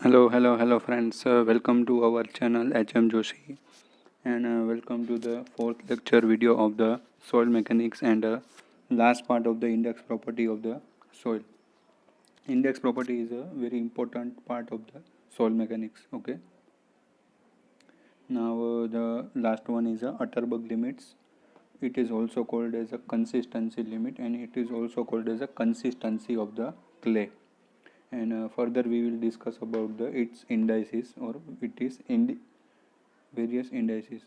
Hello friends. Welcome to our channel HM Joshi, and welcome to the fourth lecture video of the soil mechanics and last part of the index property of the soil. Index property is a very important part of the soil mechanics. Okay. Now the last one is Atterberg limits. It is also called as a consistency limit, and it is also called as a consistency of the clay. And further we will discuss about the its indices, or it is various indices.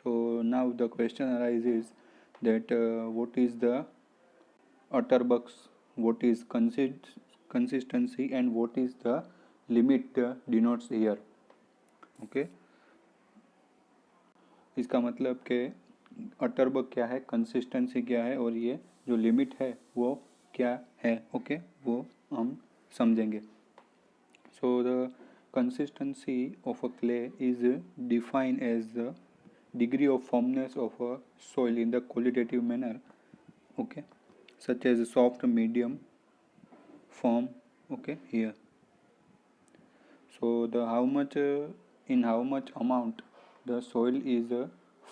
So now the question arises that what is the Atterbuck's, what is consistency, and what is the limit denotes here. Okay, इसका मतलब कि Atterberg क्या है, consistency क्या है, और ये जो लिमिट है वो क्या है. ओके, वो हम समझेंगे. So the consistency of a clay is defined as the degree of firmness of a soil in the qualitative manner, okay, such as soft, medium, firm. Okay, here. So the how much in how much amount the soil is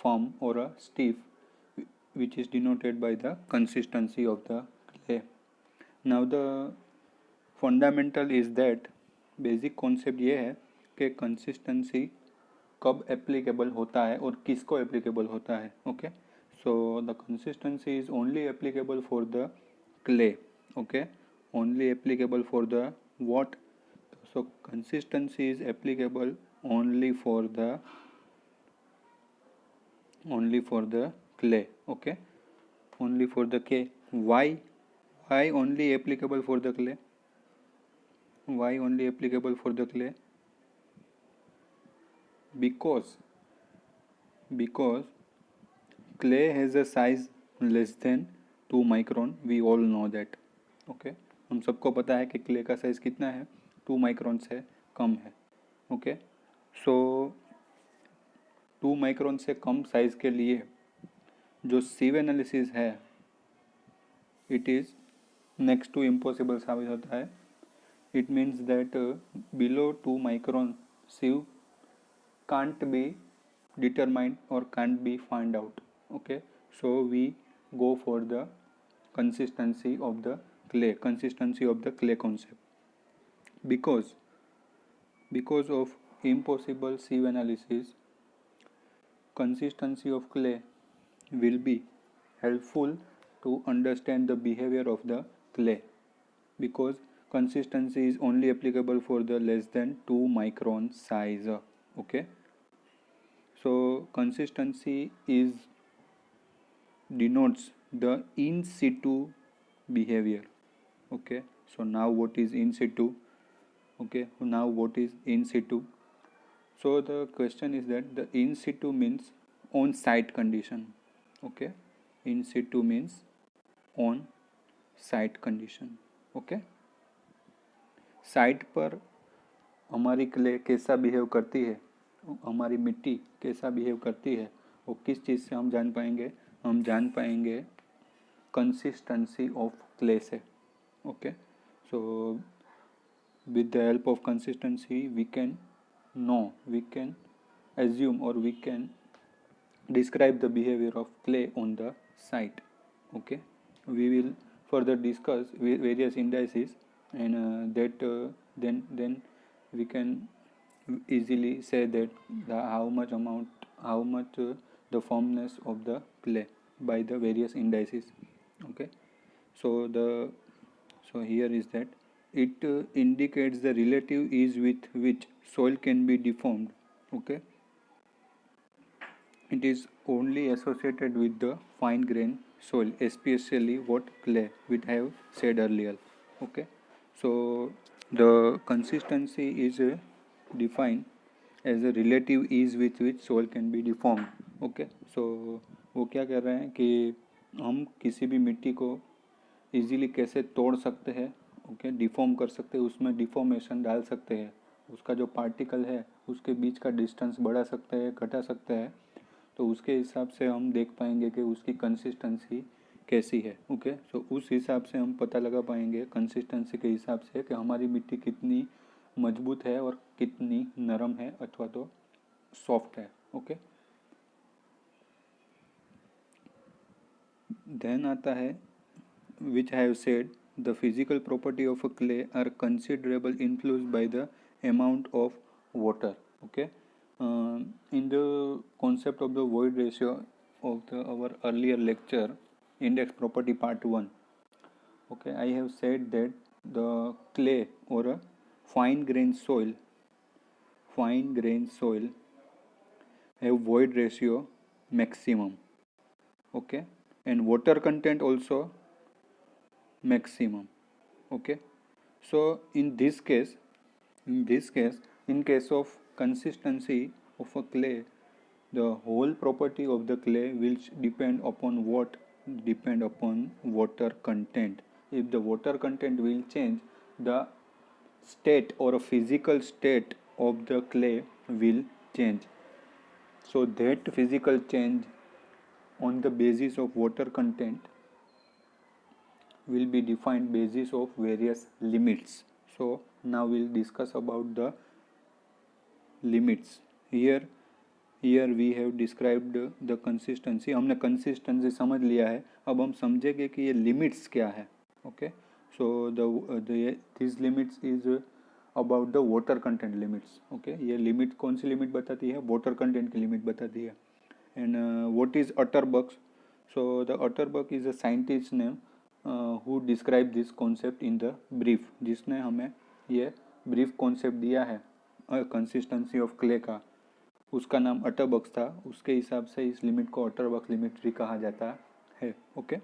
firm or stiff, which is denoted by the consistency of the clay. Now the fundamental is that, basic concept ये है कि consistency कब applicable होता है और किसको applicable होता है. Okay, so the consistency is only applicable for the clay. Okay, only applicable for the what. So consistency is applicable only for the clay. Okay, only for the clay. Why only applicable for the clay? Why only applicable for the clay? Because clay has a size less than 2 micron. We all know that. Okay, हम सबको पता है कि clay का size कितना है, 2 micron से कम है. ओके, सो 2 माइक्रोन से कम साइज के लिए जो सीव एनालिसिस है, it is next to impossible साबित होता है. It means that below 2 micron sieve can't be determined or can't be found out. Okay, so we go for the consistency of the clay concept. Because of impossible sieve analysis, consistency of clay will be helpful to understand the behavior of the clay, because consistency is only applicable for the less than 2 micron size. Okay, so consistency is denotes the in situ behavior. Okay, so now what is in situ? Okay, now what is in situ? So the question is that the in situ means on site condition. Okay, in situ means on site condition. Okay, site पर हमारी clay कैसा behave करती है, हमारी मिट्टी कैसा behave करती है, वो किस चीज़ से हम जान पाएंगे? हम जान पाएंगे कंसिस्टेंसी ऑफ क्ले से. Okay, so with the help of consistency we can assume, or we can describe the behavior of clay on the site. Okay, we will further discuss various indices, and then we can easily say that how much the firmness of the clay by the various indices. Okay, so here is that it indicates the relative ease with which soil can be deformed. Okay, it is only associated with the fine grain soil, especially what clay we have said earlier. Okay, so the consistency is defined as a relative ease with which soil can be deformed. Okay, so वो क्या कर रहे हैं कि हम किसी भी मिट्टी को इजीली कैसे तोड़ सकते हैं. ओके, डिफॉर्म कर सकते हैं, उसमें डिफॉर्मेशन डाल सकते हैं, उसका जो पार्टिकल है उसके बीच का डिस्टेंस बढ़ा सकते हैं, घटा सकते हैं. तो उसके हिसाब से हम देख पाएंगे कि उसकी कंसिस्टेंसी कैसी है. ओके, सो उस हिसाब से हम पता लगा पाएंगे कंसिस्टेंसी के हिसाब से कि हमारी मिट्टी कितनी मजबूत है और कितनी नरम है अथवा तो सॉफ्ट है। ओके, देन आता है which I have said the physical property of a clay are considerable influenced by the amount of water. Okay, in the concept of the void ratio of our earlier lecture, index property part 1, okay, I have said that the clay or a fine grained soil have void ratio maximum. Okay, and water content also maximum. Okay, so in case of consistency of a clay, the whole property of the clay will depend upon what? Depend upon water content. If the water content will change, the state or a physical state of the clay will change. So that physical change on the basis of water content will be defined basis of various limits. So now we'll discuss about the limits. Here we have described the consistency. हमने consistency समझ लिया है, अब हम समझेंगे कि ये limits क्या है. Okay, so these limits is about the water content limits. Okay, ये limit कौन सी limit बताती है? Water content की limit बताती है. And what is Utterbuck? So the Utterbuck is a scientist name who described this concept in the brief. जिसने हमें ये brief concept दिया है consistency of clay का, उसका नाम अटरबक था. उसके हिसाब से इस लिमिट को अटरबक लिमिट भी कहा जाता है. ओके,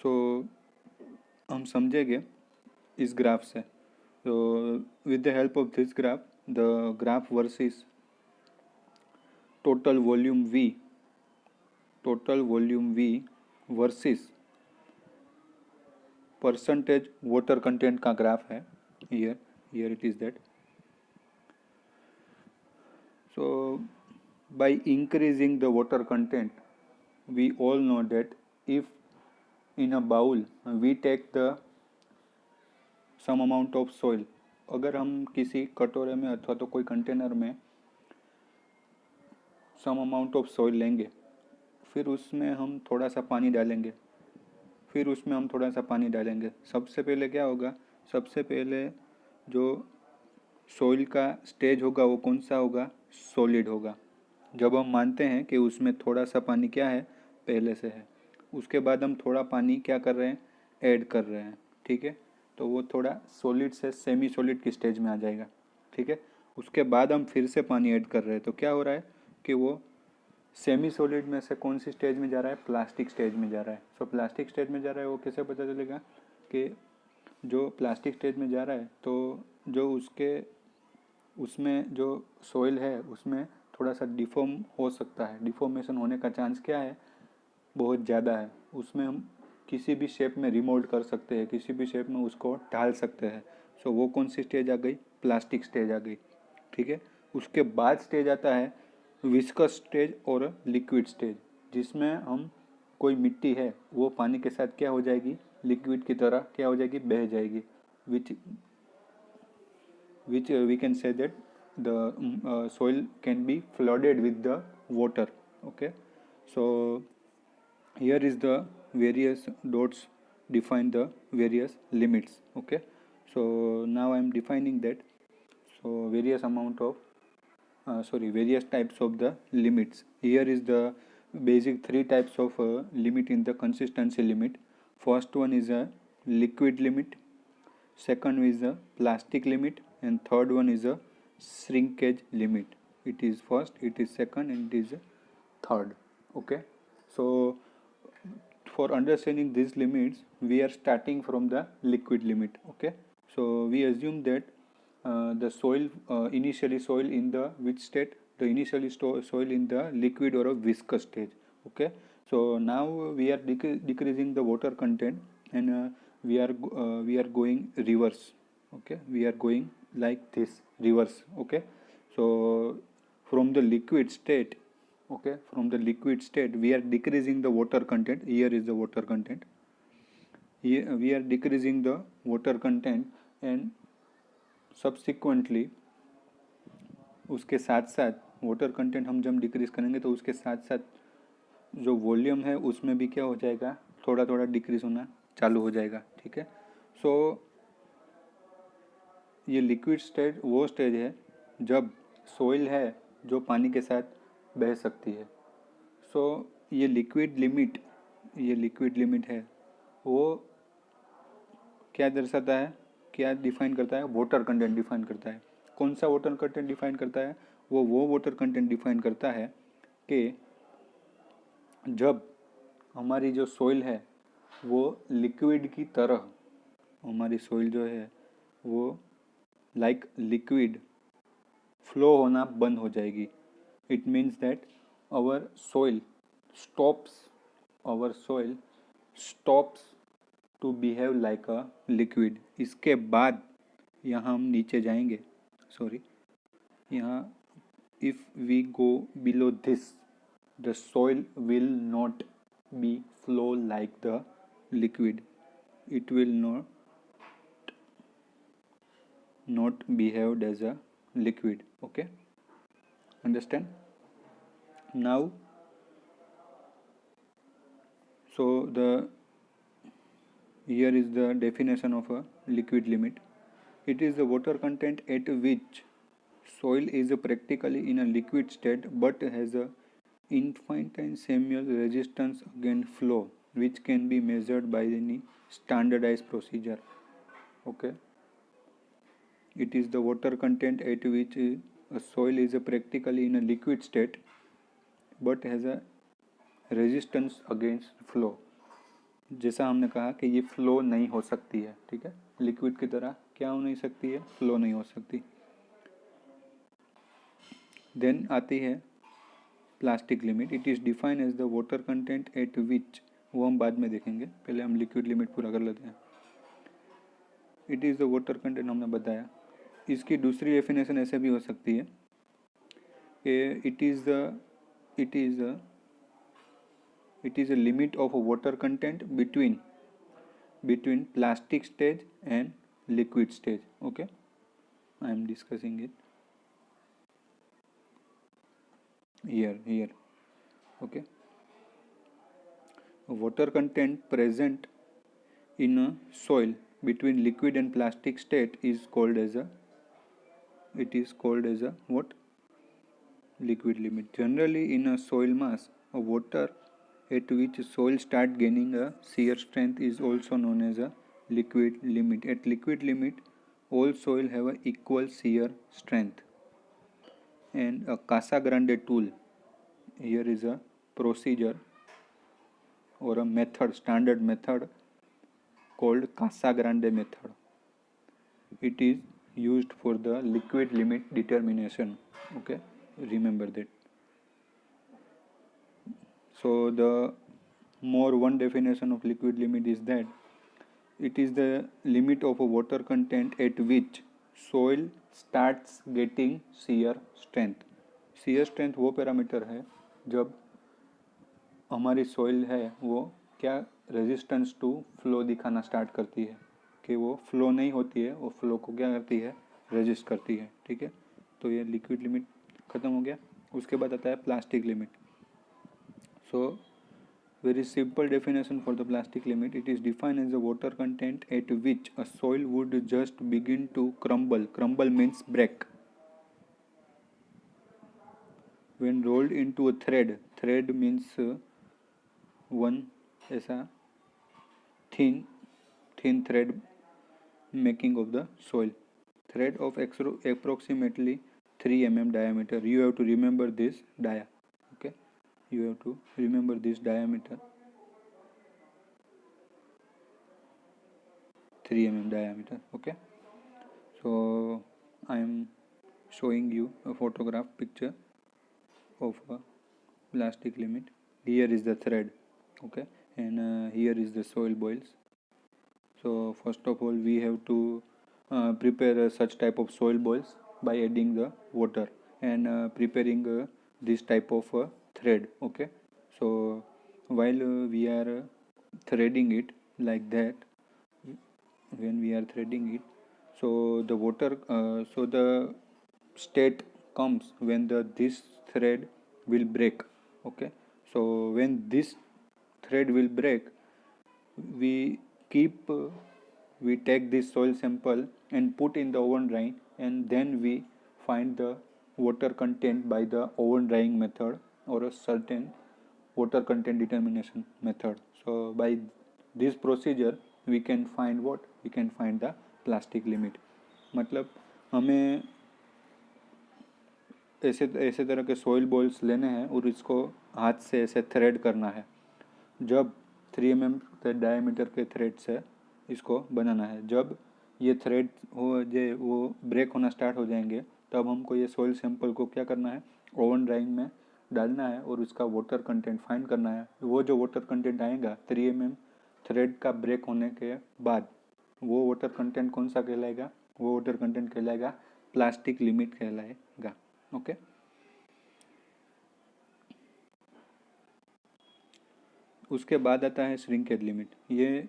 सो हम समझेंगे इस ग्राफ से. तो with the help of this graph, the graph versus total volume V versus percentage water content का ग्राफ है. here it is that. So by increasing the water content, we all know that if in a bowl we take the some amount of soil, अगर हम किसी कटोरे में अथवा तो कोई कंटेनर में some amount of soil लेंगे, फिर उसमें हम थोड़ा सा पानी डालेंगे, फिर उसमें हम थोड़ा सा पानी डालेंगे. सबसे पहले क्या होगा? सबसे पहले जो सॉइल का स्टेज होगा वो कौन सा होगा? सॉलिड होगा. जब हम मानते हैं कि उसमें थोड़ा सा पानी क्या है? पहले से है. उसके बाद हम थोड़ा पानी क्या कर रहे हैं? ऐड कर रहे हैं. ठीक है, तो वो थोड़ा सॉलिड से सेमी सॉलिड की स्टेज में आ जाएगा. ठीक है, उसके बाद हम फिर से पानी ऐड कर रहे हैं, तो क्या हो रहा है कि वो सेमी सॉलिड में से कौन सी स्टेज में जा रहा है? प्लास्टिक स्टेज में जा रहा है. सो प्लास्टिक स्टेज में जा रहा है, वो कैसे पता चलेगा कि जो प्लास्टिक स्टेज में जा रहा है, तो जो उसमें जो सॉइल है उसमें थोड़ा सा डिफॉर्म हो सकता है. डिफॉर्मेशन होने का चांस क्या है? बहुत ज़्यादा है. उसमें हम किसी भी शेप में रिमोल्ड कर सकते हैं, किसी भी शेप में उसको ढाल सकते हैं. सो वो कौन सी स्टेज आ गई? प्लास्टिक स्टेज आ गई. ठीक है, उसके बाद स्टेज आता है विस्कस स्टेज और लिक्विड स्टेज, जिसमें हम कोई मिट्टी है वो पानी के साथ क्या हो जाएगी? लिक्विड की तरह क्या हो जाएगी? बह जाएगी. which we can say that the soil can be flooded with the water. Okay, so here is the various dots define the various limits. Okay, so now I am defining that. So various amount of various types of the limits. Here is the basic three types of limit in the consistency limit. First one is a liquid limit, second is a plastic limit, and third one is a shrinkage limit. It is first, it is second, and it is third. Okay, so for understanding these limits, we are starting from the liquid limit. Okay, so we assume that the soil initially soil in the which state? The initially soil in the liquid or a viscous stage. Okay, so now we are decreasing the water content, and we are going reverse. Okay, we are going like this, reverse. Okay, so from the liquid state, we are decreasing the water content. Here is the water content. we are decreasing the water content, and subsequently उसके साथ साथ water content हम जब decrease करेंगे तो उसके साथ साथ जो वॉल्यूम है उसमें भी क्या हो जाएगा, थोड़ा थोड़ा डिक्रीज होना चालू हो जाएगा। ठीक है, सो ये लिक्विड स्टेज वो स्टेज है जब सोइल है जो पानी के साथ बह सकती है। सो ये लिक्विड लिमिट है वो क्या दर्शाता है, क्या डिफाइन करता है, वाटर कंटेंट डिफाइन करता है। कौन सा वाटर कंटेंट डिफाइन करता है, वो वाटर कंटेंट डिफाइन करता है कि जब हमारी जो सोइल है वो लिक्विड की तरह, हमारी सोइल जो है वो लाइक लिक्विड फ्लो होना बंद हो जाएगी। It means that our soil stops to behave like a liquid. इसके बाद यहाँ हम नीचे जाएंगे, यहाँ if we go below this the soil will not be flow like the liquid. It will not behaved as a liquid. Okay, understand now? So the here is the definition of a liquid limit. It is the water content at which soil is practically in a liquid state but has a infinitesimal resistance against flow, which can be measured by any standardized procedure. Okay, it is the water content at which a soil is practically in a liquid state but has a resistance against flow. जैसा हमने कहा कि ये flow नहीं हो सकती है। ठीक है, लिक्विड की तरह क्या हो नहीं सकती है, फ्लो नहीं हो सकती। देन आती है plastic limit. It is defined as the water content at which, वो हम बाद में देखेंगे, पहले हम लिक्विड लिमिट पूरा कर लेते हैं। It is the water content हमने बताया। इसकी दूसरी डेफिनेशन ऐसे भी हो सकती है कि it is a limit of water content between plastic stage and liquid stage. Okay, I am discussing it here. Okay, water content present in a soil between liquid and plastic state is called as a what, liquid limit. Generally in a soil mass, a water at which soil start gaining a shear strength is also known as a liquid limit. At liquid limit, all soil have a equal shear strength, and a Casa Grande tool here is a procedure or a method, standard method called Casa Grande method. It is used for the liquid limit determination. Okay, remember that. So the more one definition of liquid limit is that it is the limit of a water content at which soil starts getting shear strength. shear strength वो parameter है जब हमारी soil है वो क्या resistance to flow दिखाना start करती है, कि वो फ्लो नहीं होती है, वो फ्लो को क्या करती है, रेजिस्ट करती है। ठीक है, तो ये लिक्विड लिमिट ख़त्म हो गया। उसके बाद आता है plastic limit. So very simple definition for the plastic limit. It is defined as the water content at which a soil would just begin to crumble means break when rolled into a thread means one ऐसा thin thread making of the soil, thread of approximately 3 mm diameter. You have to remember this okay, you have to remember this diameter, 3 mm diameter. Okay, so I am showing you a photograph picture of a plastic limit. Here is the thread, okay, and here is the soil boils. So first of all we have to prepare such type of soil boils by adding the water and preparing this type of thread. Okay, so while we are threading it like that, when we are threading it, so the water so the state comes when this thread will break. Okay, so when this thread will break, we keep we take this soil sample and put in the oven drying, and then we find the water content by the oven drying method or a certain water content determination method. So by this procedure we can find what? We can find the plastic limit. मतलब हमें ऐसे ऐसे तरह के soil balls लेने हैं और इसको हाथ से ऐसे थ्रेड करना है. जब 3 mm के डायमीटर के थ्रेड से इसको बनाना है. जब ये थ्रेड हो जाए, वो ब्रेक होना स्टार्ट हो जाएंगे, तब हमको ये सॉइल सैंपल को क्या करना है? ओवन ड्राइंग में डालना है और उसका वाटर कंटेंट फाइंड करना है. वो जो वाटर कंटेंट आएगा 3 mm थ्रेड का ब्रेक होने के बाद, वो वाटर कंटेंट कौन सा कहलाएगा? वो वाटर कंटेंट कहलाएगा प्लास्टिक लिमिट कहलाएगा. ओके. उसके बाद आता है श्रिंकेज लिमिट. ये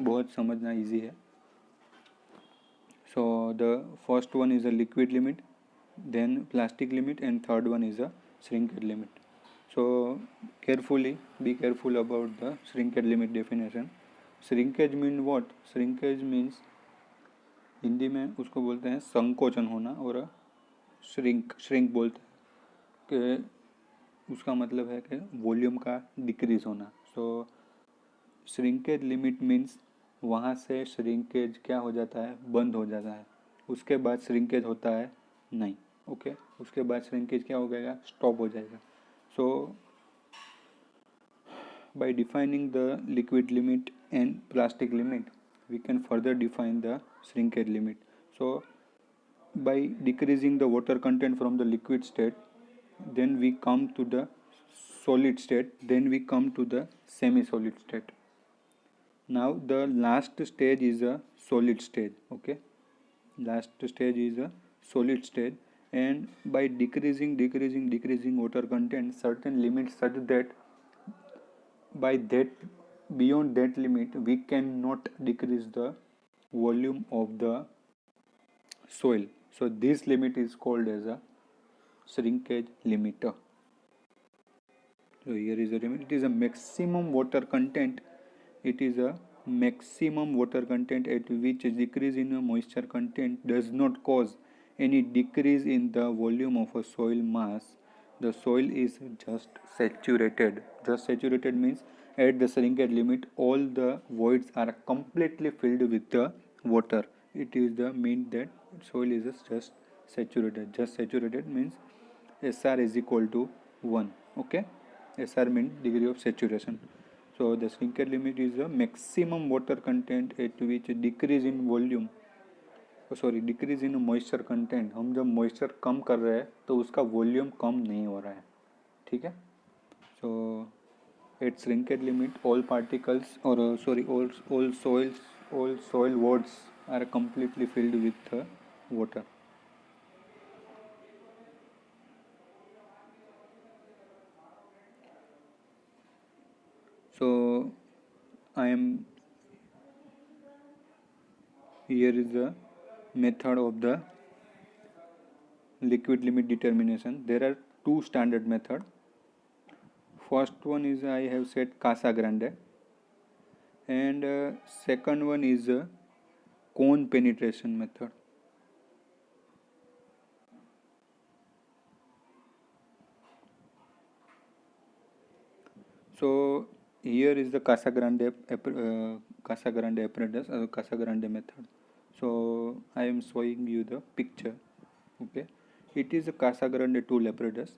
बहुत समझना इजी है. So the first one is a liquid limit, then plastic limit, and third one is a shrinkage limit. So carefully be careful about the shrinkage limit definition. Shrinkage mean what? Shrinkage means Hindi में उसको बोलते हैं संकोचन होना, और shrink बोलते हैं कि उसका मतलब है कि वॉल्यूम का डिक्रीज होना. सो श्रिंकेज लिमिट मीन्स वहाँ से श्रिंकेज क्या हो जाता है? बंद हो जाता है. उसके बाद श्रिंकेज होता है नहीं. ओके. उसके बाद श्रिंकेज क्या हो जाएगा? स्टॉप हो जाएगा. सो by defining the liquid limit and plastic limit, we can further define the shrinkage limit. So by decreasing the water content from the liquid state, then we come to the solid state, then we come to the semi-solid state. Now the last stage is a solid stage. Okay, last stage is a solid stage, and by decreasing water content certain limits, such that by that beyond that limit we cannot decrease the volume of the soil. So this limit is called as a shrinkage limit. So here is a limit. It is a maximum water content. It is a maximum water content at which a decrease in a moisture content does not cause any decrease in the volume of a soil mass. The soil is just saturated. Just saturated means at the shrinkage limit all the voids are completely filled with the water. It is the mean that soil is just saturated. Just saturated means SR is equal to 1. Okay. SR means degree of saturation. So the shrinkage limit is the maximum water content at which decrease in volume, decrease in moisture content. हम जब moisture कम कर रहे हैं तो उसका volume कम नहीं हो रहा है. ठीक है. So at shrinkage limit all particles और all soil voids are completely filled with water. So I am here is the method of the liquid limit determination. There are two standard method. First one is I have said Casa Grande, and second one is cone penetration method. So here is the Casa Grande apparatus, Casa Grande method. So I am showing you the picture. Okay, it is a Casa Grande tool apparatus.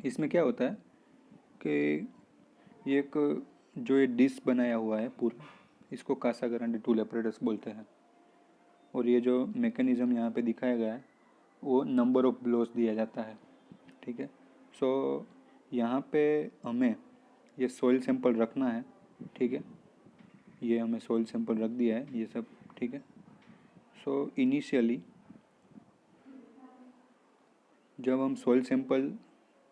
इसमें क्या होता है कि ये एक जो ये dish बनाया हुआ है पूरा, इसको कासा ग्रांडे टूल apparatus बोलते हैं. और ये जो मैकेनिज़्म यहाँ पे दिखाया गया है वो नंबर ऑफ ब्लोस दिया जाता है. ठीक है. सो यहाँ पे हमें ये सॉइल सैंपल रखना है. ठीक है. ये हमें सॉइल सैंपल रख दिया है ये सब. ठीक है. सो इनिशियली जब हम सॉइल सैंपल,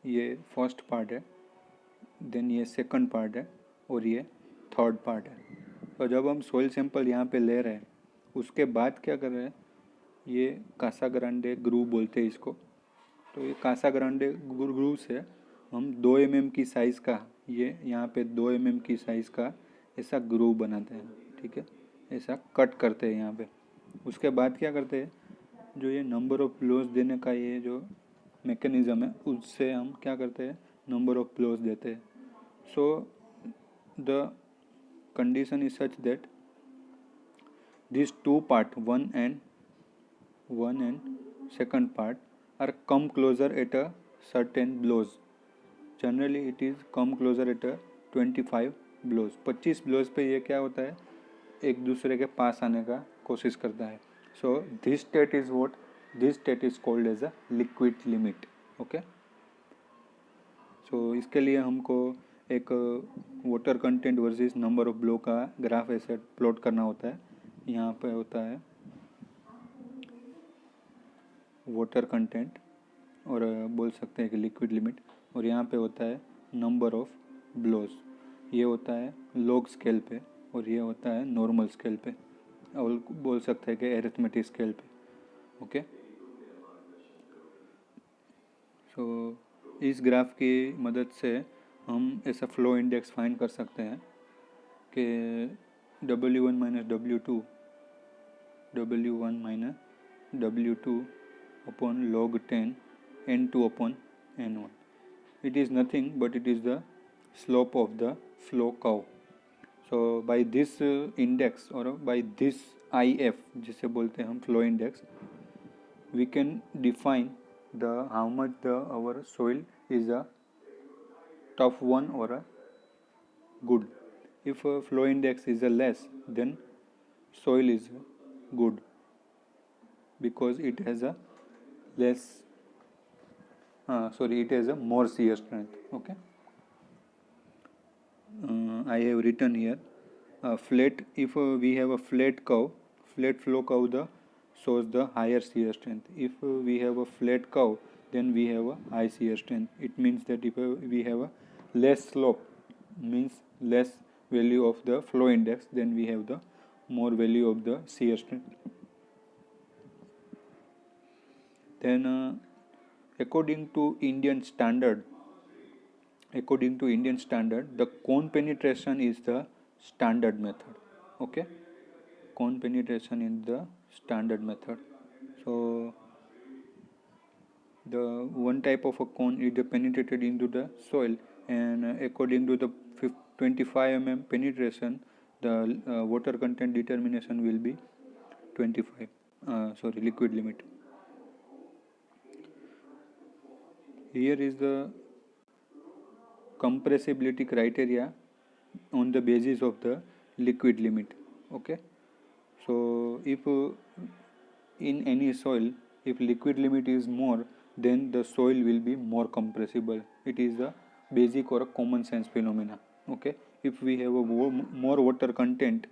ये फर्स्ट पार्ट है, देन ये सेकंड पार्ट है और ये थर्ड पार्ट है. तो जब हम सॉइल सैंपल यहाँ पे ले रहे हैं, उसके बाद क्या कर रहे हैं, ये कासा ग्रांडे ग्रूव बोलते हैं इसको। तो ये कासा ग्रांडे ग्रूव से हम 2 mm की साइज़ का, ये यहाँ पे 2 mm की साइज़ का ऐसा ग्रूव बनाते हैं, ठीक है। ऐसा कट करते हैं यहाँ पे। उसके बाद क्या करते हैं, जो ये नंबर ऑफ ब्लोज देने का ये जो मैकेनिज़्म है, उससे हम क्या करते हैं, नंबर ऑफ ब्लोज देते हैं। So the condition is such that these two part, one and second part, are come closer at a certain blows. Generally it is come closer at a 25 blows. 25 blows पे ये क्या होता है, एक दूसरे के पास आने का कोशिश करता है. So this state is what, this state is called as a liquid limit. Okay. So इसके लिए हमको एक water content versus number of blow का ग्राफ ऐसे प्लॉट करना होता है. यहाँ पे होता है वाटर कंटेंट और बोल सकते हैं कि लिक्विड लिमिट, और यहाँ पे होता है नंबर ऑफ ब्लोज. ये होता है लॉग स्केल पे और ये होता है नॉर्मल स्केल पे, और बोल सकते हैं कि एरिथमेटिक स्केल पे. ओके. सो इस ग्राफ की मदद से हम ऐसा फ्लो इंडेक्स फाइंड कर सकते हैं कि W1 minus W2 upon log 10 N2 upon N1. It is nothing but it is the slope of the flow curve. So by this index or by this IF जिसे बोलते हैं हम flow index, we can define the how much the our soil is a tough one or a good. If a flow index is a less, then soil is good because it has a less it has a more shear strength. Okay. I have written here flat. If we have a flat curve, flat flow curve shows the higher shear strength. If we have a flat curve, then we have a high shear strength. It means that if we have a less slope, means less value of the flow index, then we have the more value of the shear strength. Then according to Indian standard, the cone penetration is the standard method. Okay, cone penetration is the standard method. So the one type of a cone is penetrated into the soil, and according to the 25 mm penetration, the water content determination will be 25. Liquid limit. Here is the compressibility criteria on the basis of the liquid limit. Okay. So if in any soil, if liquid limit is more, then the soil will be more compressible. It is the basic or a common sense phenomena. Okay. If we have a more water content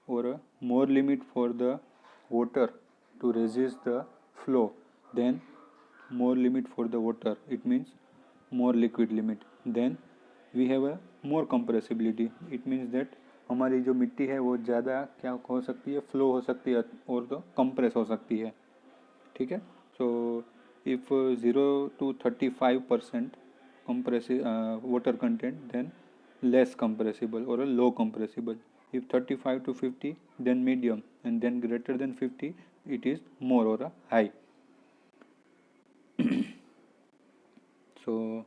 or a more limit for the water to resist the flow, then more limit for the water, it means more liquid limit. Then we have a more compressibility. It means that हमारी जो मिट्टी है वो ज़्यादा क्या हो सकती है, फ्लो हो सकती है और तो कंप्रेस हो सकती है. ठीक है. So if 0 to 35% compressive water content, then less compressible or a low compressible. If 35 to 50, then medium, and then greater than 50, it is more or a high. So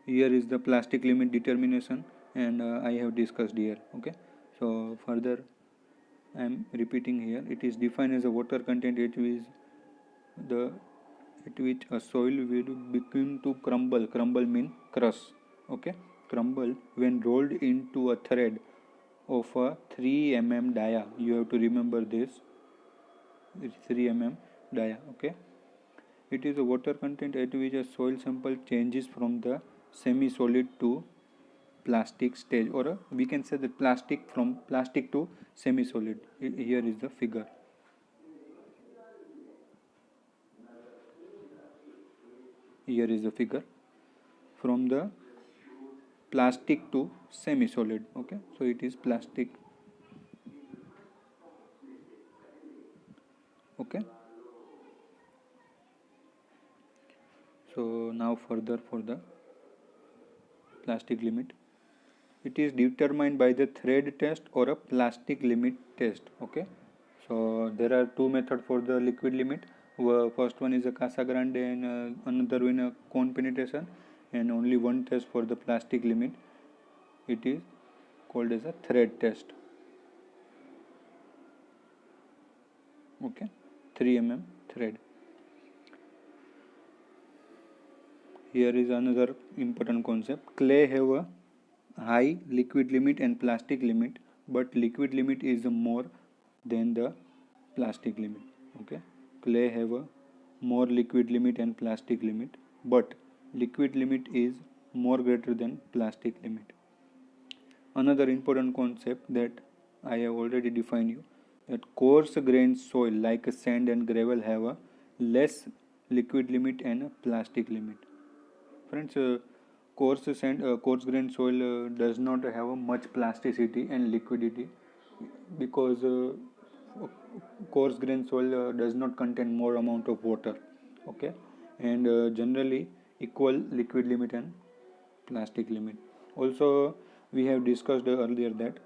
here is the plastic limit determination, and I have discussed here. Okay. So further I am repeating here. It is defined as a water content at which a soil will begin to crumble. Crumble mean crush. Okay. Crumble when rolled into a thread of a 3 mm dia. You have to remember this. It's 3 mm dia. Okay. It is a water content at which a soil sample changes from the semi-solid to plastic stage, or we can say that from plastic to semi-solid. Here is the figure. Here is the figure. From the plastic to semi solid. Okay, so it is plastic. Okay, so now further for the plastic limit, it is determined by the thread test or a plastic limit test. Okay, so there are two methods for the liquid limit. First one is a Casa Grande and another one a cone penetration, and only one test for the plastic limit. It is called as a thread test. Okay, 3 mm thread. Here is another important concept. Clay have a high liquid limit and plastic limit, but liquid limit is more than the plastic limit. Okay, clay have a more liquid limit and plastic limit, but liquid limit is more greater than plastic limit. Another important concept that I have already defined you, that coarse grained soil like sand and gravel have a less liquid limit and a plastic limit. Friends, coarse grained soil does not have a much plasticity and liquidity because coarse grained soil does not contain more amount of water. Okay, and generally equal liquid limit and plastic limit. Also we have discussed earlier that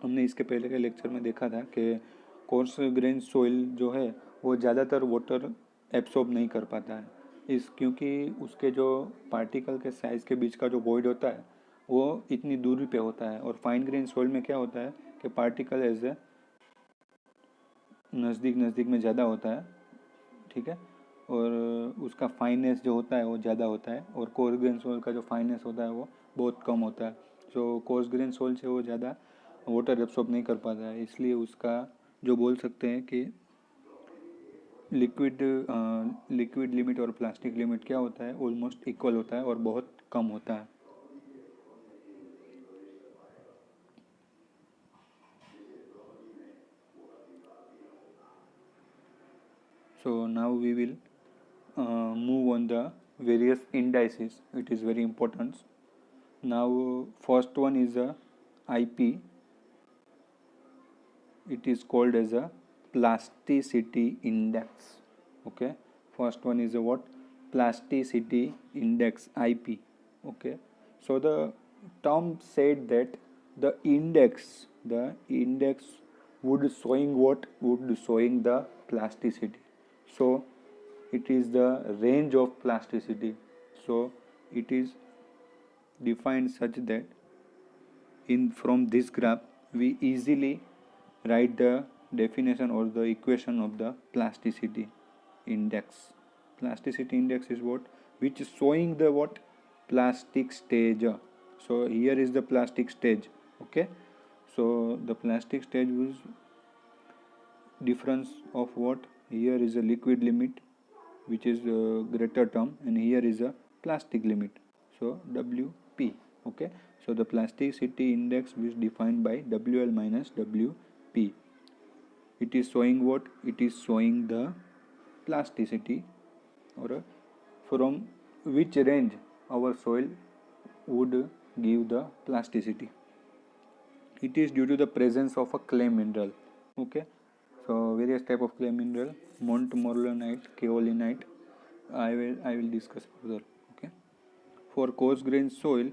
हमने इसके पहले के lecture में देखा था कि coarse grain soil जो है वो ज़्यादातर वाटर एब्सॉर्ब नहीं कर पाता है, इस क्योंकि उसके जो पार्टिकल के साइज़ के बीच का जो वॉइड होता है वो इतनी दूरी पे होता है, और फाइन ग्रेन सोइल में क्या होता है कि पार्टिकल एज ए नज़दीक में ज़्यादा होता है, ठीक है, और उसका फाइनेस जो होता है वो ज़्यादा होता है, और कोर्स ग्रेन सोइल का जो फाइनेस होता है वो बहुत कम होता है। जो कोर्स ग्रेन सोइल से वो ज़्यादा वाटर एब्सॉर्ब नहीं कर पाता है, इसलिए उसका जो बोल सकते हैं कि लिक्विड लिमिट और प्लास्टिक लिमिट क्या होता है, ऑलमोस्ट इक्वल होता है और बहुत कम होता है। So now we will move on the various indices. It is very important. Now first one is a IP. It is called as a plasticity index. Okay, first one is a what? Plasticity index, IP. Okay, so the term said that the index would showing what? Would showing the plasticity. So it is the range of plasticity. So it is defined such that from this graph we easily write the definition or the equation of the plasticity index. Plasticity index is what? Which is showing the what? Plastic stage. So here is the plastic stage. Okay, so the plastic stage is difference of what? Here is a liquid limit which is a greater term, and here is a plastic limit, so WP. Okay, so the plasticity index is defined by WL minus WP. It is showing what? It is showing the plasticity, or from which range our soil would give the plasticity. It is due to the presence of a clay mineral. Okay, so various type of clay mineral, montmorillonite, kaolinite, I will discuss further. Okay, for coarse grained soil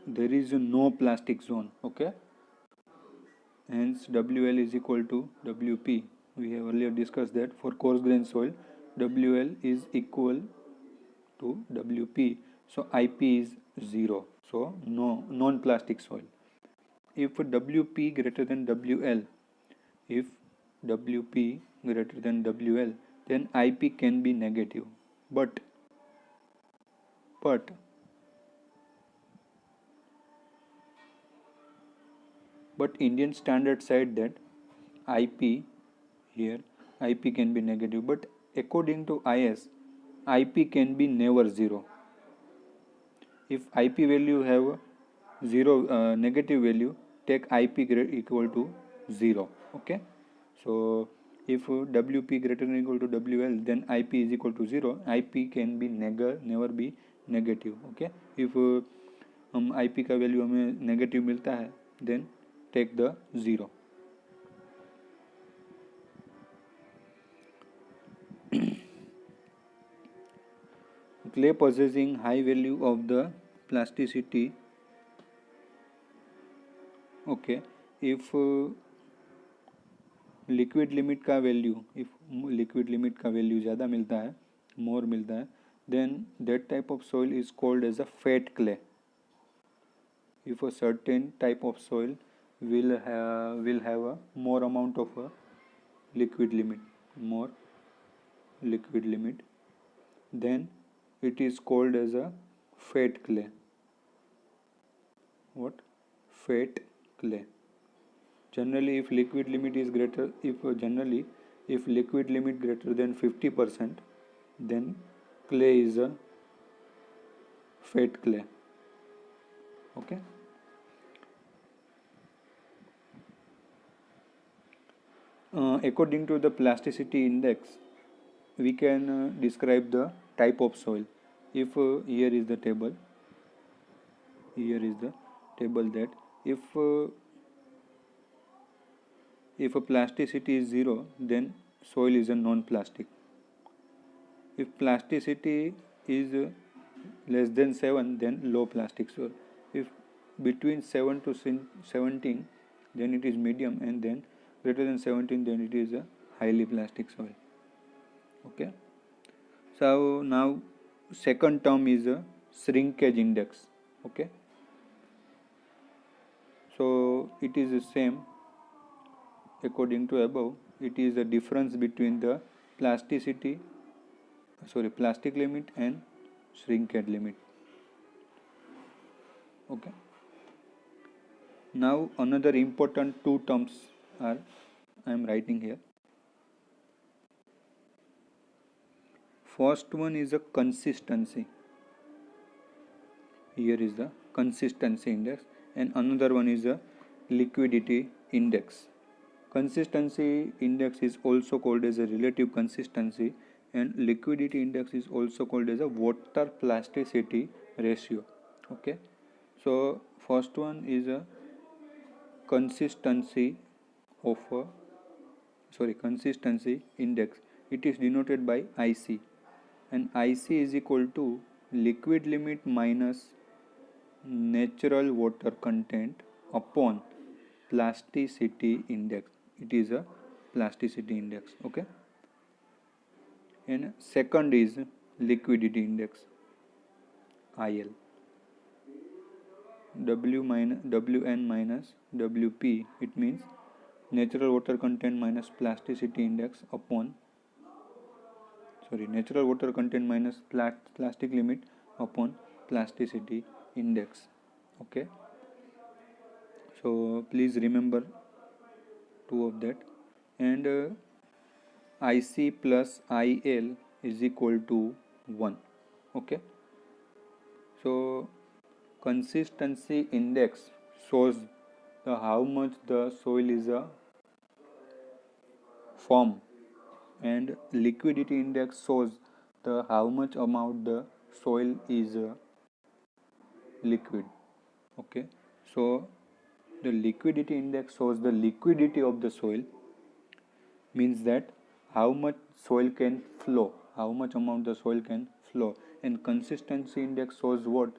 there is no plastic zone. Okay, hence WL is equal to WP. We have earlier discussed that for coarse grained soil WL is equal to WP, so IP is 0, so no non-plastic soil. If WP greater than WL, if WP greater than WL, then IP can be negative, but Indian standard said that IP can be negative, but according to IS, IP can be never 0. If IP value have 0 negative value, take IP equal to 0. Okay, so if WP greater than or equal to WL, then IP is equal to 0. IP can be never be negative. Okay, if हम IP का value हमें negative मिलता है, then take the 0. Clay possessing high value of the plasticity. Okay, if liquid limit का value, if liquid limit का value ज़्यादा मिलता है, मोर मिलता है, then that type of soil is called as a fat clay. If a certain type of soil will have a more amount of a liquid limit, more liquid limit, then it is called as a fat clay. What? Fat clay. Generally, if liquid limit is greater, if liquid limit greater than 50%, then clay is a fat clay. Okay. According to the plasticity index, we can describe the type of soil. If here is the table that if a plasticity is 0, then soil is a non-plastic. If plasticity is less than 7, then low plastic soil. If between 7 to 17, then it is medium, and then greater than 17, then it is a highly plastic soil. Okay. So now second term is a shrinkage index. Okay. So it is the same according to above. It is the difference between the plastic limit and shrinkage limit. Okay. Now another important two terms are I am writing here. First one is a consistency. Here is the consistency index, and another one is a liquidity index. Consistency index is also called as a relative consistency, and liquidity index is also called as a water plasticity ratio. Okay. So first one is a consistency index. It is denoted by IC, and IC is equal to liquid limit minus natural water content upon plasticity index. It is a plasticity index. Okay. And second is liquidity index, IL. WN minus WP, it means natural water content minus plasticity index upon natural water content minus plastic limit upon plasticity index. Okay. So please remember two of that. And IC plus IL is equal to 1. Okay. So consistency index shows the how much the soil is firm, and liquidity index shows the how much amount the soil is liquid. Okay. So the liquidity index shows the liquidity of the soil, means that how much soil can flow, how much amount the soil can flow, and consistency index shows what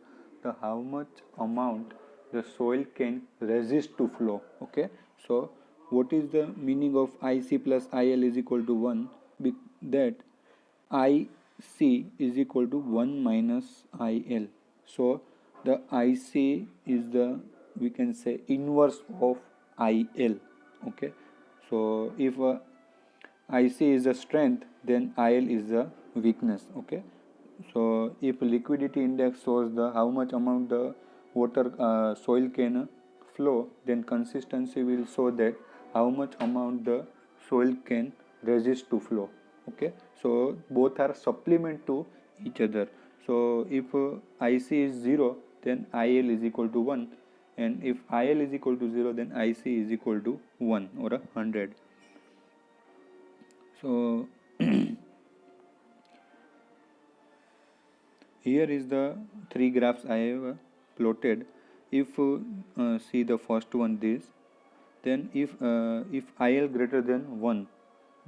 the how much amount the soil can resist to flow. Okay. So what is the meaning of IC plus IL is equal to 1? That IC is equal to 1 minus IL. So the IC is the, we can say, inverse of IL. Okay. So if IC is the strength, then IL is the weakness. Okay. So if liquidity index shows the how much amount the water soil can flow, then consistency will show that how much amount the soil can resist to flow. Okay. So both are supplement to each other. So if IC is 0, then IL is equal to 1, and if IL is equal to 0, then IC is equal to 1 or 100. So here is the three graphs I have plotted. If see the first one, this, then if IL greater than 1,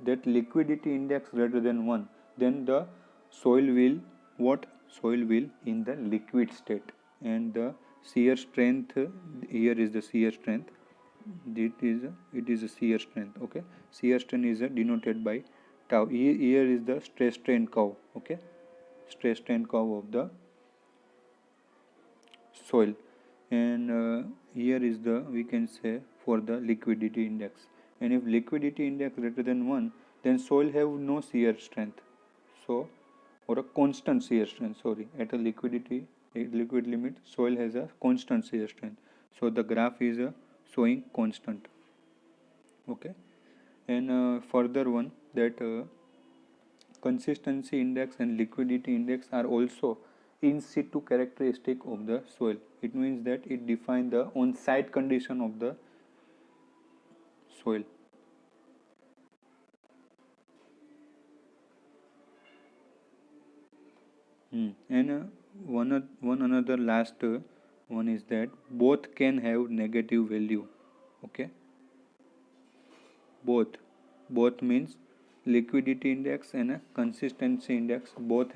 that liquidity index greater than 1, then the soil will what? Soil will in the liquid state, and the shear strength, here is the shear strength, it is a shear strength. Okay, shear strength is denoted by tau. Here is the stress strain curve. Okay, stress strain curve of the soil, and here is the, we can say, for the liquidity index. And if liquidity index greater than 1, then soil have no shear strength, so, or a constant shear strength, sorry, at a liquid limit, soil has a constant shear strength, so the graph is showing constant. Okay, and further one, that consistency index and liquidity index are also in situ characteristic of the soil. It means that it defines the on-site condition of the soil. And one another last one is that both can have negative value. Okay, both means liquidity index and a consistency index both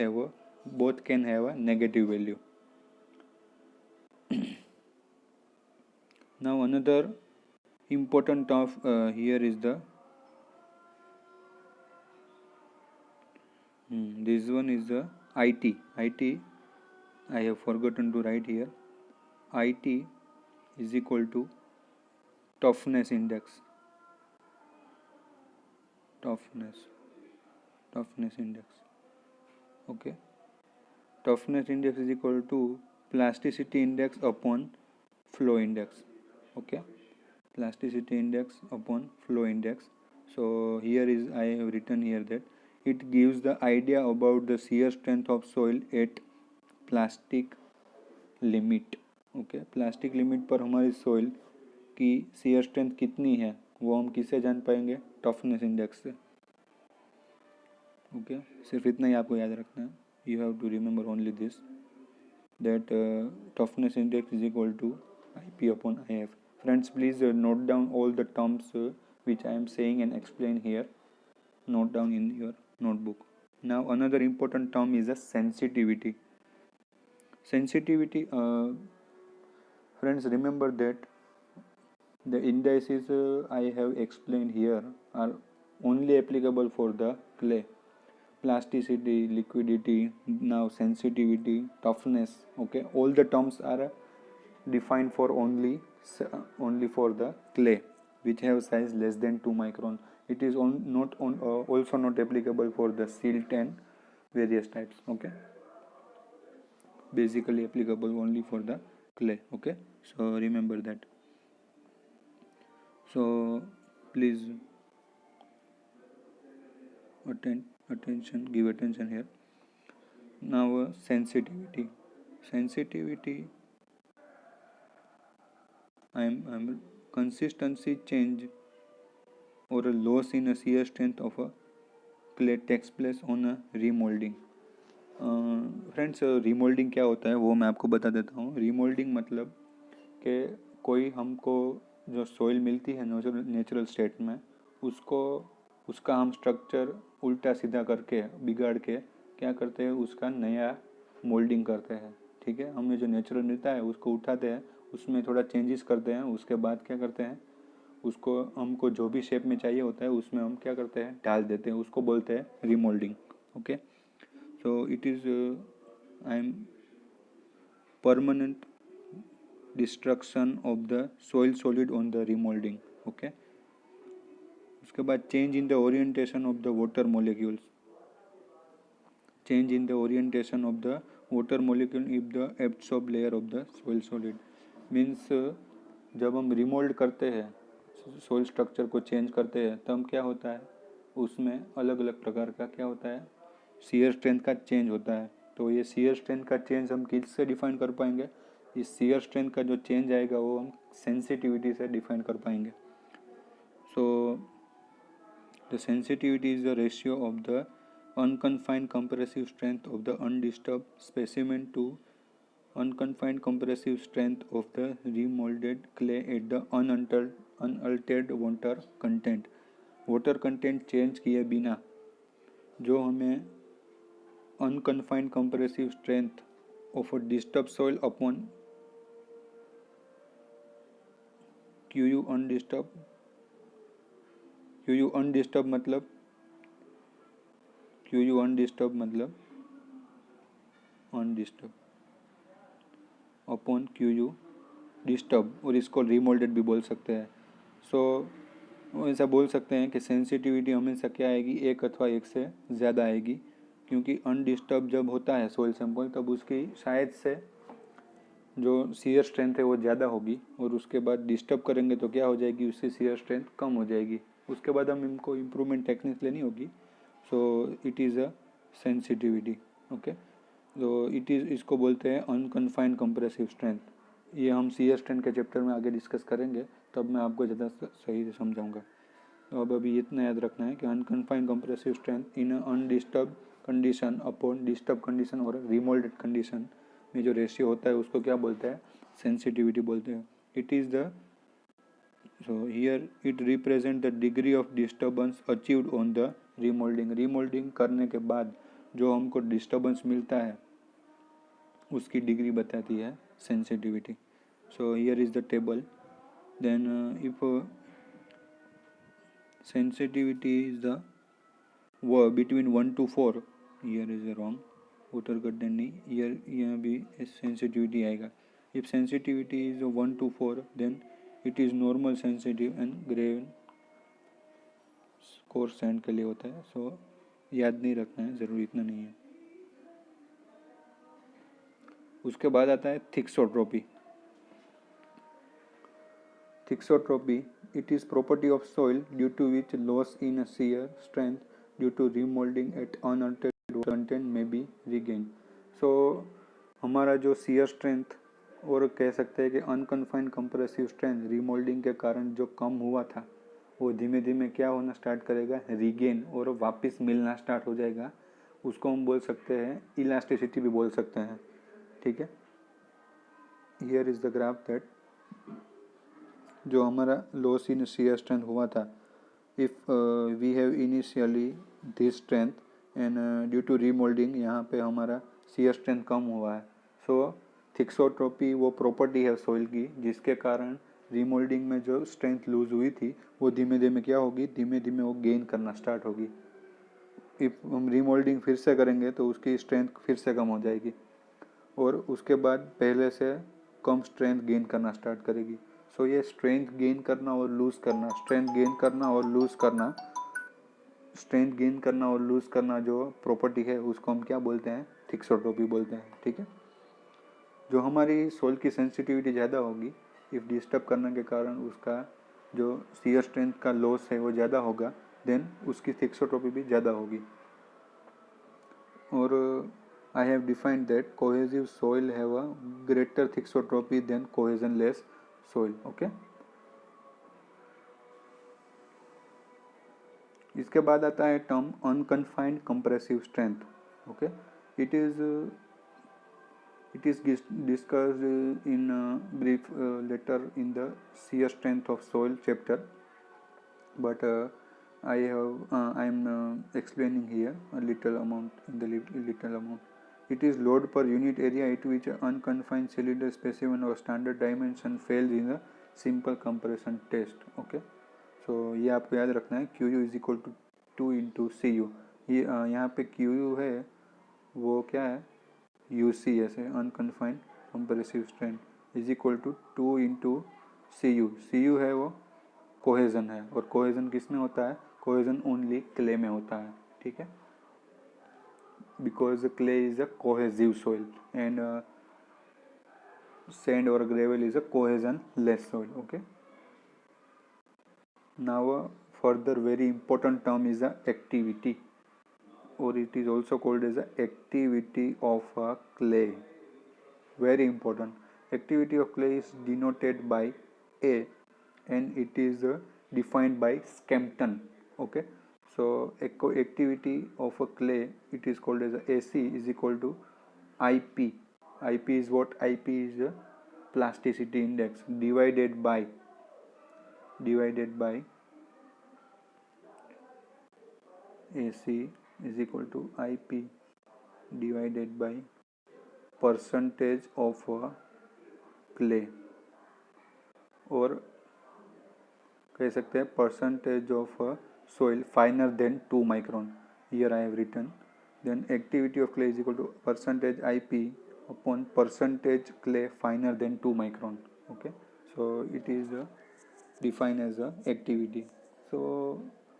can have a negative value. Now another important of here is the this one is the IT. I have forgotten to write here. IT is equal to toughness index. Toughness index. Okay, toughness index is equal to plasticity index upon flow index. Okay, plasticity index upon flow index. So here is, I have written here that it gives the idea about the shear strength of soil at plastic limit. Okay, plastic limit पर हमारी soil की shear strength कितनी है वो हम किससे जान पाएंगे? टफनेस इंडेक्स से. ओके, सिर्फ इतना ही आपको याद रखना है. You have to remember only this, that toughness index is equal to IP upon IF. Friends, please note down all the terms which I am saying and explain here. Note down in your notebook. Now another important term is a sensitivity. Sensitivity, friends, remember that the indices I have explained here are only applicable for the clay. Plasticity, liquidity, now sensitivity, toughness. Okay, all the terms are defined for only for the clay which have size less than 2 micron. It is also not applicable for the silt and various types. Okay, basically applicable only for the clay. Okay, so remember that. So please give attention here. Now sensitivity, I'm consistency change or a loss in a shear strength of a clay takes place on a remolding. Friends, remoulding क्या होता है वो मैं आपको बता देता हूँ. Remoulding मतलब कि कोई हमको जो सॉइल मिलती है नेचुरल स्टेट में, उसका हम स्ट्रक्चर उल्टा सीधा करके बिगाड़ के क्या करते हैं, उसका नया मोल्डिंग करते हैं. ठीक है, हमें जो नेचुरल मिलता है उसको उठाते हैं, उसमें थोड़ा चेंजेस करते हैं, उसके बाद क्या करते हैं, उसको हमको जो भी शेप में चाहिए होता है उसमें हम क्या करते हैं, डाल देते हैं. उसको बोलते हैं remoulding. Okay, so it is I'm permanent destruction of the soil solid on the remolding. Okay, उसके बाद change in the orientation of the water molecules. Change in the orientation of the water molecule if the absorbed layer of the soil solid means जब हम remould करते हैं, soil structure को change करते हैं, तब क्या होता है, उसमें अलग अलग प्रकार का क्या होता है, shear स्ट्रेंथ का चेंज होता है. तो ये shear स्ट्रेंथ का चेंज हम किससे डिफाइन कर पाएंगे? इस shear स्ट्रेंथ का जो चेंज आएगा वो हम सेंसिटिविटी से डिफाइन कर पाएंगे. So the sensitivity is the ratio of the unconfined compressive strength of the undisturbed specimen to unconfined compressive strength of the remolded clay at the unaltered water content change किए बिना जो हमें unconfined compressive strength of a disturbed soil upon QU undisturbed मतलब QU undisturbed मतलब undisturbed upon QU disturb, और इसको remoulded भी बोल सकते हैं. सो ऐसा बोल सकते हैं कि सेंसिटिविटी हमेशा क्या आएगी, एक अथवा एक से ज़्यादा आएगी, क्योंकि अनडिस्टर्ब जब होता है सोइल सैंपल तब उसकी शायद से जो सीयर स्ट्रेंथ है वो ज़्यादा होगी, और उसके बाद डिस्टर्ब करेंगे तो क्या हो जाएगी, उससे सीयर स्ट्रेंथ कम हो जाएगी. उसके बाद हम इनको इम्प्रूवमेंट टेक्निक्स लेनी होगी. So it is a sensitivity. Okay, तो इसको बोलते हैं अनकन्फाइंड कंप्रेसिव स्ट्रेंथ. ये हम सीयर स्ट्रेंथ के चैप्टर में आगे डिस्कस करेंगे, तब मैं आपको ज़्यादा सही से समझाऊंगा. तो अब अभी इतना याद रखना है कि unconfined compressive strength in undisturbed condition upon disturbed condition और रिमोल्डेड कंडीशन में जो रेशियो होता है उसको क्या बोलते हैं, सेंसिटिविटी बोलते हैं. It is the so here it represent the degree of disturbance achieved on the remoulding. Remoulding करने के बाद जो हमको डिस्टर्बेंस मिलता है उसकी डिग्री बताती है sensitivity. So here is the table. Then if sensitivity is the between 1 to 4, here is a wrong, water content नहीं, here यहाँ भी sensitivity आएगा. if sensitivity is 1 to 4 then it is normal sensitive and grave coarse sand के लिए होता है. सो याद नहीं रखना है, ज़रूरी इतना नहीं है. उसके बाद आता है थिक्सोट्रोपी. थिक्सोट्रोपी, it is property of soil due to which loss in shear strength due to remolding at unaltered content may be regained. So हमारा जो shear strength और कह सकते हैं कि अनकन्फाइंड कंप्रेसिव स्ट्रेंथ रिमोल्डिंग के कारण जो कम हुआ था वो धीमे धीमे क्या होना स्टार्ट करेगा, रिगेन, और वापस मिलना स्टार्ट हो जाएगा. उसको हम बोल सकते हैं इलास्टिसिटी भी बोल सकते हैं. ठीक है, here is the graph that जो हमारा लॉस इन शियर स्ट्रेंथ हुआ था, if we have initially this strength and due to remoulding यहाँ पे हमारा शियर स्ट्रेंथ कम हुआ है. सो थिक्सोट्रोपी वो प्रॉपर्टी है सॉइल की जिसके कारण रीमोल्डिंग में जो स्ट्रेंथ लूज हुई थी वो धीमे धीमे क्या होगी, धीमे धीमे वो गेन करना स्टार्ट होगी. इफ़ हम रीमोल्डिंग फिर से करेंगे तो उसकी स्ट्रेंथ फिर से कम हो जाएगी और उसके बाद पहले से कम स्ट्रेंथ गेन करना स्टार्ट करेगी. सो ये स्ट्रेंथ गेन करना और लूज़ करना, स्ट्रेंथ गेन करना और लूज़ करना, स्ट्रेंथ गेन करना और लूज़ करना जो प्रॉपर्टी है उसको हम क्या बोलते हैं, थिक्सोट्रोपी बोलते हैं. ठीक है, जो हमारी सोल की सेंसिटिविटी ज़्यादा होगी, इफ़ डिस्टर्ब करने के कारण उसका जो शियर स्ट्रेंथ का लॉस है वो ज़्यादा होगा, देन उसकी थिक्सोट्रोपी भी ज़्यादा होगी. और I have defined that cohesive soil have a greater thixotropy than cohesionless soil. Okay. इसके बाद आता है term unconfined compressive strength. Okay, it is discussed in brief later in the shear strength of soil chapter, but I am explaining here a little amount in the little amount. It is load per unit area at which unconfined cylinder specimen or standard dimension fails in a simple compression test. Okay, so ये आपको याद रखना है. QU is equal to 2 into CU. ये यहाँ पे QU है वो क्या है, UC ऐसे unconfined compressive strength is equal to 2 into CU. CU है वो कोहेजन है, और कोहेजन किस में होता है, कोहेजन ओनली क्ले में होता है. ठीक है, because clay is a cohesive soil and sand or gravel is a cohesion less soil. Okay, now further very important term is a activity, or it is also called as a activity of a clay. Very important. Activity of clay is denoted by A and it is defined by Skempton. Okay, so activity of a clay, it is called as AC is equal to IP IP is what? IP is the plasticity index divided by AC is equal to IP divided by percentage of clay, और कह सकते हैं percentage of soil finer than 2 micron. Here I have written. Then activity of clay is equal to percentage IP upon percentage clay finer than 2 micron. Okay, so it is defined as a activity. So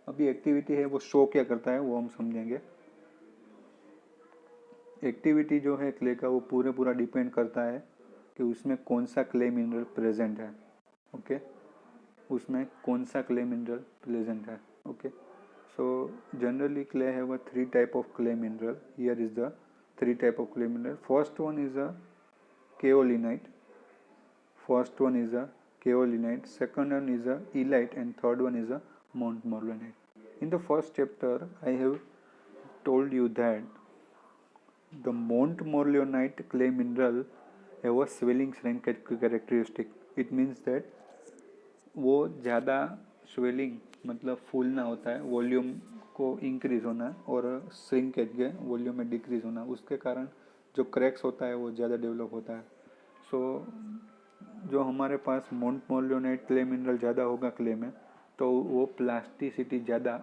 अभी activity है वो show क्या करता है वो हम समझेंगे. Activity जो है क्ले का वो पूरा डिपेंड करता है कि उसमें कौन सा क्ले मिनरल प्रेजेंट है. ओके, उसमें कौन सा क्ले मिनरल प्रेजेंट है. Okay, so generally clay have a 3 type of clay mineral. Here is the 3 type of clay mineral. First one is a kaolinite, second one is a elite, and third one is a Mount Morganite. In the first chapter I have told you that the Mount Morganite clay mineral have a swelling shrinkage characteristic. It means that वो ज़्यादा swelling मतलब फूलना होता है, volume को increase होना और shrinkage के वॉल्यूम में डिक्रीज होना, उसके कारण जो क्रैक्स होता है वो ज़्यादा डेवलप होता है. सो जो हमारे पास माउंट मोर्लियोनाइट क्ले मिनरल ज़्यादा होगा क्ले में, तो वो प्लास्टिसिटी ज़्यादा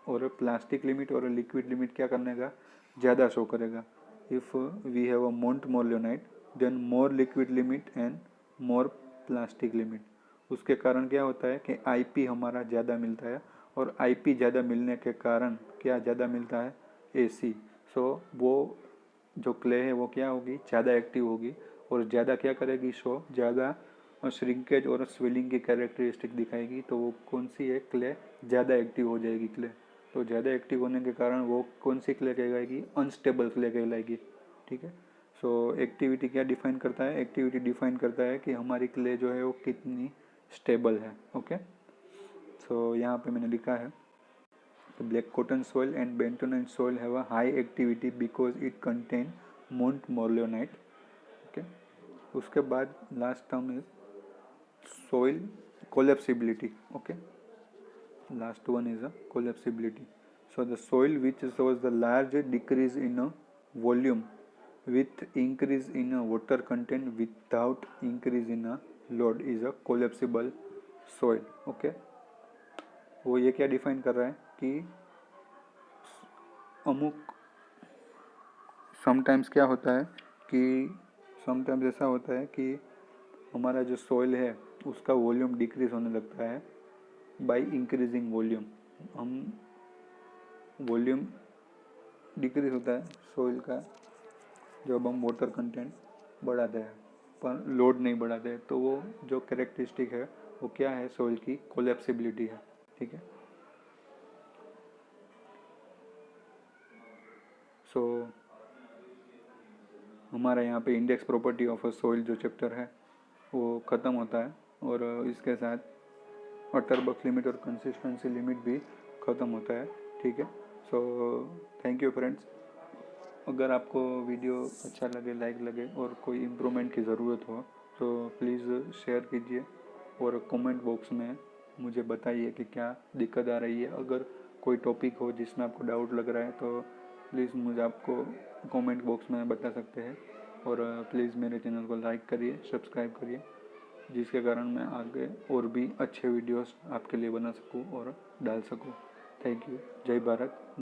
और प्लास्टिक लिमिट और लिक्विड लिमिट क्या करने का ज़्यादा शो करेगा. If we have a montmorillonite then more liquid limit and more plastic limit. उसके कारण क्या होता है कि IP हमारा ज़्यादा मिलता है, और IP ज़्यादा मिलने के कारण क्या ज़्यादा मिलता है? AC. सो वो जो क्ले है वो क्या होगी? ज़्यादा एक्टिव होगी और ज़्यादा क्या करेगी? शो ज़्यादा श्रिंकेज और स्वेलिंग की कैरेक्टरिस्टिक दिखाएगी. तो वो कौन सी है? क्ले ज़्यादा एक्टिव हो जाएगी क्ले. तो ज़्यादा एक्टिव होने के कारण वो कौन सी क्ले कहलाएगी? अनस्टेबल क्ले कहलाएगी. ठीक है. सो एक्टिविटी क्या डिफाइन करता है? एक्टिविटी डिफाइन करता है कि हमारी क्ले जो है वो कितनी स्टेबल है. ओके, सो यहाँ पे मैंने लिखा है black cotton soil and bentonite soil have a high activity because it contain montmorillonite. Okay, उसके बाद last term is soil collapsibility. Okay, last one is a collapsibility. So the soil which shows the large decrease in a volume with increase in a water content without increase in a load is a collapsible soil. Okay, वो ये क्या define कर रहा है कि अमुक sometimes क्या होता है कि समटाइम्स ऐसा होता है कि हमारा जो सॉइल है उसका वॉल्यूम डिक्रीज होने लगता है बाय इंक्रीजिंग वॉल्यूम. हम वॉल्यूम डिक्रीज होता है सॉइल का जब हम वाटर कंटेंट बढ़ाते हैं, पर लोड नहीं बढ़ाते हैं. तो वो जो कैरेक्टरिस्टिक है वो क्या है? सॉइल की कोलैप्सिबिलिटी है. ठीक है. सो हमारा यहाँ पे index property of a soil जो चैप्टर है वो ख़त्म होता है, और इसके साथ अटरबर्ग लिमिट और कंसिस्टेंसी लिमिट भी ख़त्म होता है. ठीक है. So thank you friends. अगर आपको वीडियो अच्छा लगे, लाइक लगे और कोई इम्प्रूवमेंट की ज़रूरत हो तो प्लीज़ शेयर कीजिए और कमेंट बॉक्स में मुझे बताइए कि क्या दिक्कत आ रही है. अगर कोई टॉपिक हो जिसमें आपको डाउट लग रहा है तो प्लीज़ मुझे आपको कमेंट बॉक्स में बता सकते हैं. और प्लीज़ मेरे चैनल को लाइक करिए, सब्सक्राइब करिए, जिसके कारण मैं आगे और भी अच्छे वीडियोस आपके लिए बना सकूं और डाल सकूं. Thank you. जय भारत.